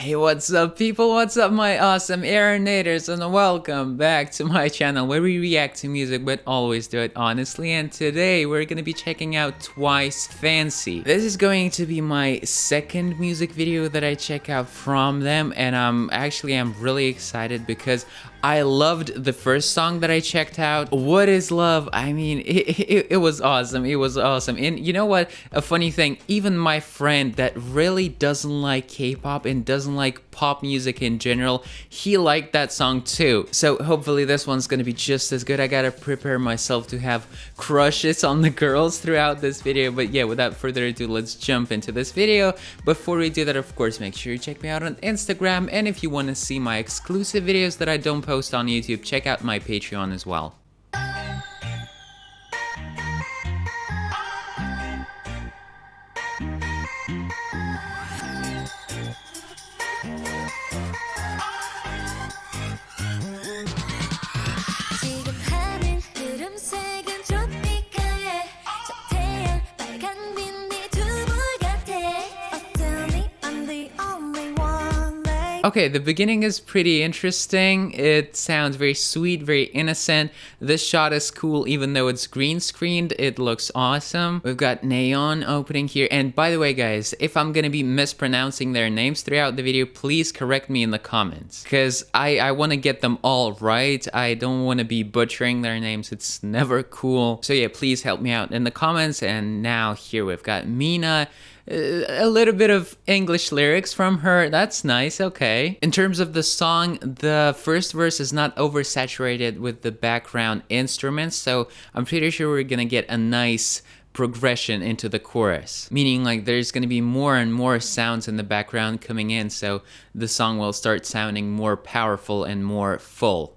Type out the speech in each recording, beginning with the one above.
Hey, what's up, people? What's up, my awesome Aaronators, and welcome back to my channel where we react to music but always do it honestly. And today we're gonna be checking out Twice Fancy. This is going to be my second music video that I check out from them, and I'm really excited because I loved the first song that I checked out. What is Love? I mean, it was awesome. It was awesome. And you know what? A funny thing, even my friend that really doesn't like K-pop and doesn't like pop music in general, he liked that song too. So hopefully this one's gonna be just as good. I gotta prepare myself to have crushes on the girls throughout this video. But yeah, without further ado, let's jump into this video. Before we do that, of course, make sure you check me out on Instagram. And if you want to see my exclusive videos that I don't post on YouTube, check out my Patreon as well. Okay, the beginning is pretty interesting. It sounds very sweet, very innocent. This shot is cool even though it's green screened. It looks awesome. We've got Neon opening here. And by the way, guys, if I'm gonna be mispronouncing their names throughout the video, please correct me in the comments. Because I want to get them all right. I don't want to be butchering their names. It's never cool. So yeah, please help me out in the comments. And now here we've got Mina. A little bit of English lyrics from her. That's nice. Okay. In terms of the song, the first verse is not oversaturated with the background instruments, so I'm pretty sure we're gonna get a nice progression into the chorus, meaning like there's gonna be more and more sounds in the background coming in, so the song will start sounding more powerful and more full.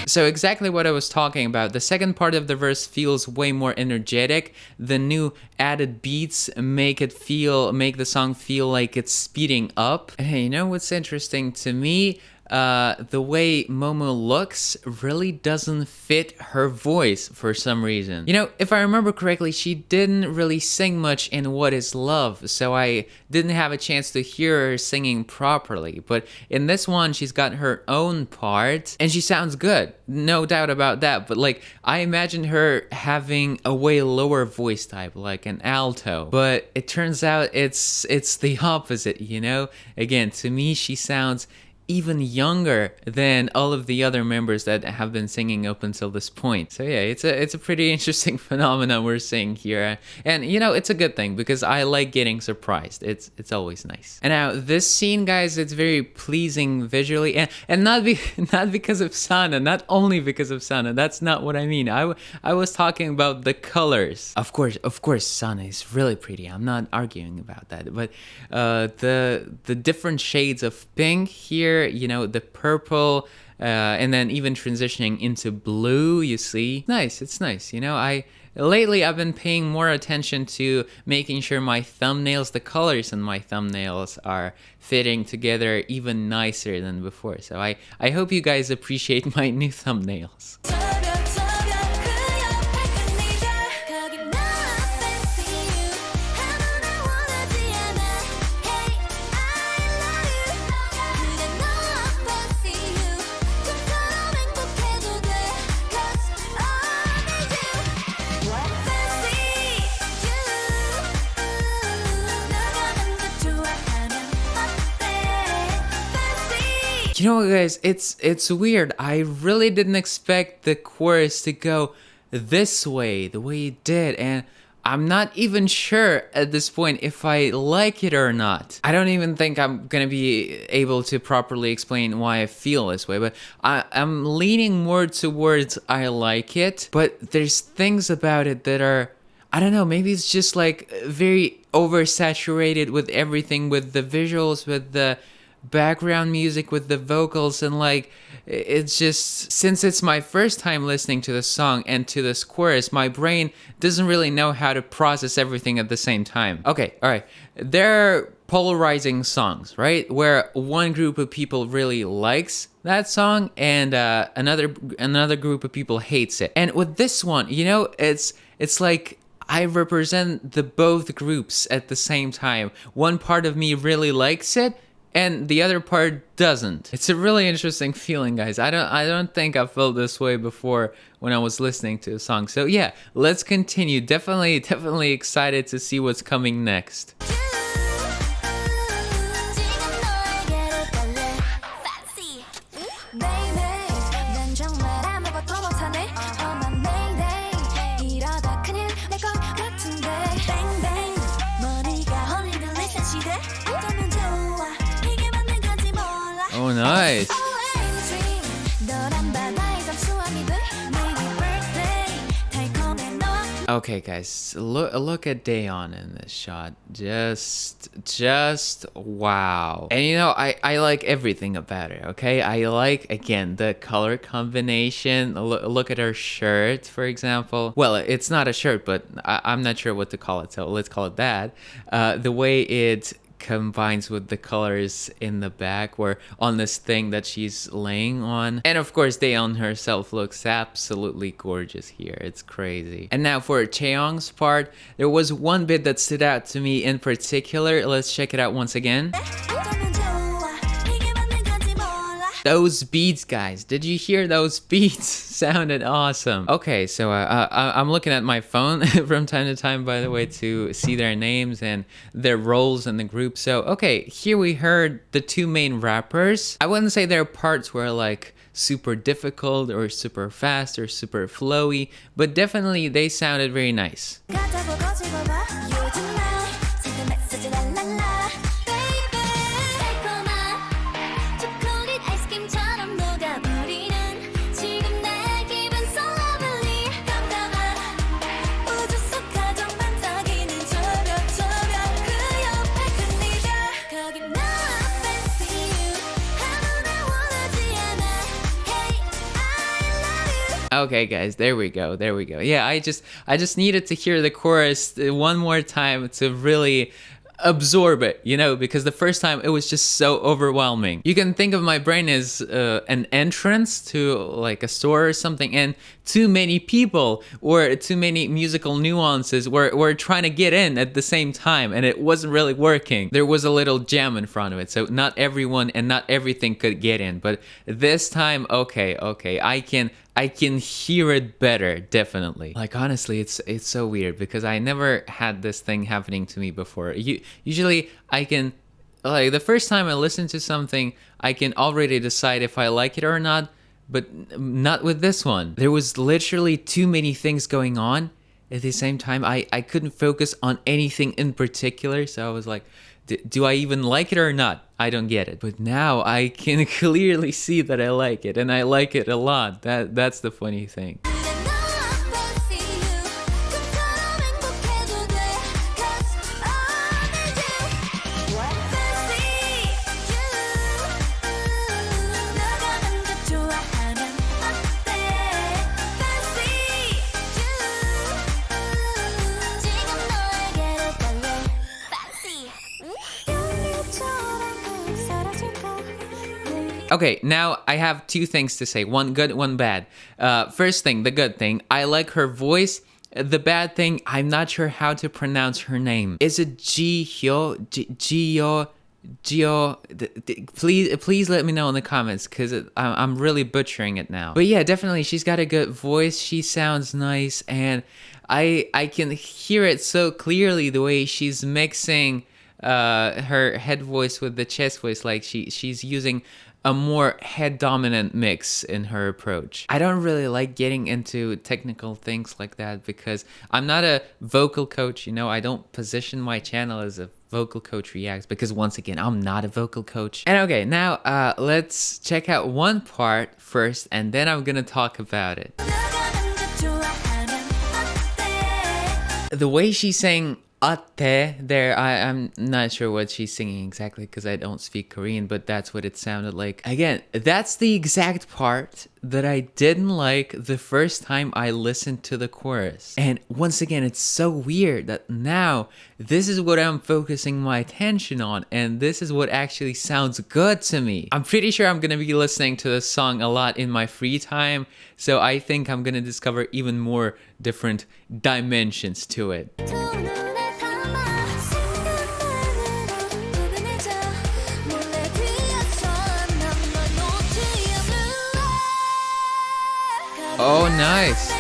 So exactly what I was talking about. The second part of the verse feels way more energetic. The new added beats make the song feel like it's speeding up. Hey, you know what's interesting to me? The way Momo looks really doesn't fit her voice for some reason. You know, if I remember correctly, she didn't really sing much in What Is Love, so I didn't have a chance to hear her singing properly. But in this one, she's got her own part, and she sounds good, no doubt about that. But like, I imagined her having a way lower voice type, like an alto. But it turns out it's the opposite, you know? Again, to me, she sounds even younger than all of the other members that have been singing up until this point. So yeah, it's a pretty interesting phenomenon we're seeing here, and you know, it's a good thing because I like getting surprised. It's always nice. And now this scene, guys, it's very pleasing visually, and not because of Sana, not only because of Sana. That's not what I mean. I was talking about the colors. Of course, Sana is really pretty. I'm not arguing about that, but the different shades of pink here. You know, the purple, and then even transitioning into blue, you see. Nice, it's nice. You know, lately I've been paying more attention to making sure my thumbnails, the colors in my thumbnails are fitting together even nicer than before. So I hope you guys appreciate my new thumbnails. You know what, guys, it's weird. I really didn't expect the chorus to go this way, the way it did, and I'm not even sure at this point if I like it or not. I don't even think I'm gonna be able to properly explain why I feel this way, but I'm leaning more towards I like it, but there's things about it that are, I don't know, maybe it's just like very oversaturated with everything, with the visuals, with the background music, with the vocals, and like it's just, since it's my first time listening to the song and to this chorus, my brain doesn't really know how to process everything at the same time. Okay, all right. There are polarizing songs, right? Where one group of people really likes that song and another group of people hates it. And with this one, you know, it's like I represent the both groups at the same time. One part of me really likes it and the other part doesn't. It's a really interesting feeling, guys. I don't think I felt this way before when I was listening to the song. So yeah, let's continue. Definitely excited to see what's coming next. Oh, nice. Okay, guys, look at Daeon in this shot. Just wow. And you know, I like everything about it, okay? I like, again, the color combination. Look at her shirt, for example. Well, it's not a shirt, but I'm not sure what to call it, so let's call it that. The way it combines with the colors in the back or on this thing that she's laying on. And of course, Daeon herself looks absolutely gorgeous here. It's crazy. And now for Chaeyoung's part, there was one bit that stood out to me in particular. Let's check it out once again. Those beats, guys. Did you hear those beats? Sounded awesome. Okay, so I'm looking at my phone from time to time, by the way, to see their names and their roles in the group. So, okay, here we heard the two main rappers. I wouldn't say their parts were like super difficult or super fast or super flowy, but definitely they sounded very nice. Okay, guys, there we go. Yeah, I just needed to hear the chorus one more time to really absorb it, you know, because the first time it was just so overwhelming. You can think of my brain as an entrance to like a store or something, and too many people or too many musical nuances were trying to get in at the same time, and it wasn't really working. There was a little jam in front of it, so not everyone and not everything could get in. But this time, okay, I can hear it better, definitely. Like, honestly, it's so weird because I never had this thing happening to me before. Usually I can, like, the first time I listen to something, I can already decide if I like it or not, but not with this one. There was literally too many things going on at the same time. I couldn't focus on anything in particular, so I was like, do I even like it or not? I don't get it. But now I can clearly see that I like it, and I like it a lot. That's the funny thing. Okay, now I have two things to say. One good, one bad. First thing, the good thing, I like her voice. The bad thing, I'm not sure how to pronounce her name. Is it Ji-hyo? Please let me know in the comments, because I'm really butchering it now. But yeah, definitely, she's got a good voice. She sounds nice, and I can hear it so clearly the way she's mixing her head voice with the chest voice. Like she's using a more head dominant mix in her approach. I don't really like getting into technical things like that because I'm not a vocal coach, you know. I don't position my channel as a vocal coach reacts because, once again, I'm not a vocal coach. And okay, now let's check out one part first, and then I'm gonna talk about it. The way she sang ate there. I'm not sure what she's singing exactly because I don't speak Korean, but that's what it sounded like. Again, that's the exact part that I didn't like the first time I listened to the chorus. And once again, it's so weird that now this is what I'm focusing my attention on, and this is what actually sounds good to me. I'm pretty sure I'm gonna be listening to this song a lot in my free time, so I think I'm gonna discover even more different dimensions to it. Oh, nice.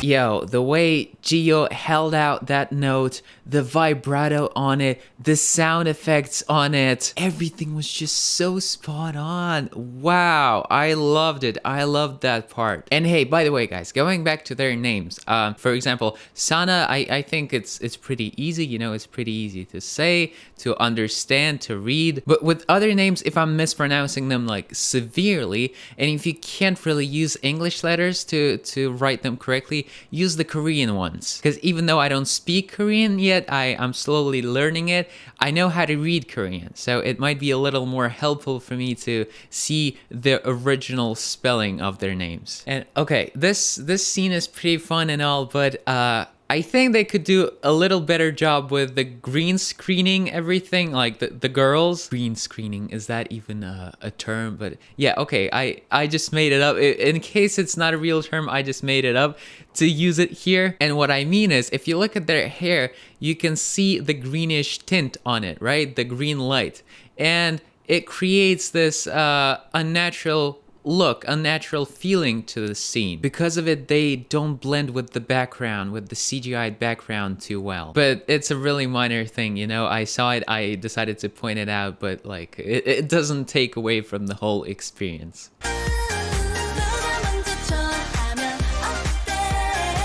Yo, the way Gio held out that note, the vibrato on it, the sound effects on it, everything was just so spot on. Wow, I loved it. I loved that part. And hey, by the way, guys, going back to their names, for example, Sana, I think it's pretty easy, you know, it's pretty easy to say, to understand, to read. But with other names, if I'm mispronouncing them like severely, and if you can't really use English letters to write them correctly, use the Korean ones. Because even though I don't speak Korean yet, I'm slowly learning it. I know how to read Korean, so it might be a little more helpful for me to see the original spelling of their names. And okay, this scene is pretty fun and all, but I think they could do a little better job with the green screening everything, like the girls. Green screening, is that even a term? But yeah, okay, I just made it up. In case it's not a real term, I just made it up to use it here. And what I mean is, if you look at their hair, you can see the greenish tint on it, right? The green light. And it creates this unnatural look, unnatural feeling to the scene. Because of it, they don't blend with the background, with the CGI background too well. But it's a really minor thing, you know? I saw it, I decided to point it out, but like, it doesn't take away from the whole experience.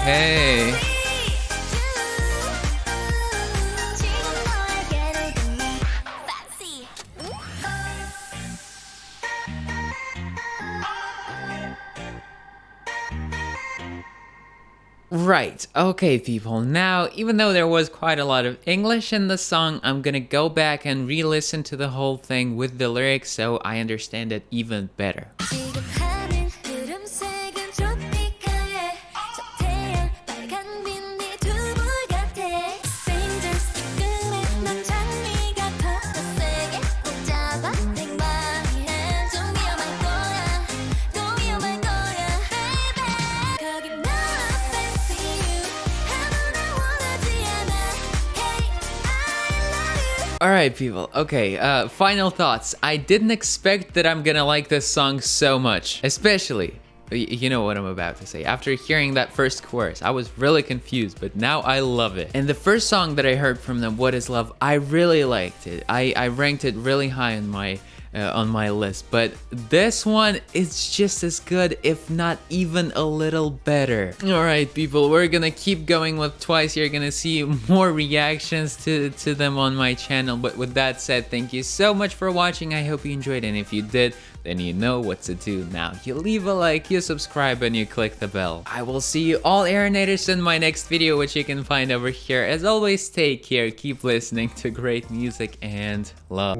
Hey. Right, okay people, now even though there was quite a lot of English in the song, I'm gonna go back and re-listen to the whole thing with the lyrics so I understand it even better. Alright people, okay, final thoughts. I didn't expect that I'm gonna like this song so much, especially, you know what I'm about to say. After hearing that first chorus, I was really confused, but now I love it. And the first song that I heard from them, What Is Love, I really liked it. I ranked it really high on my list, but this one is just as good, if not even a little better. Alright people, we're gonna keep going with Twice. You're gonna see more reactions to them on my channel, but with that said, thank you so much for watching. I hope you enjoyed, and if you did, then you know what to do now. You leave a like, you subscribe, and you click the bell. I will see you all Aeronators in my next video, which you can find over here. As always, take care, keep listening to great music, and love.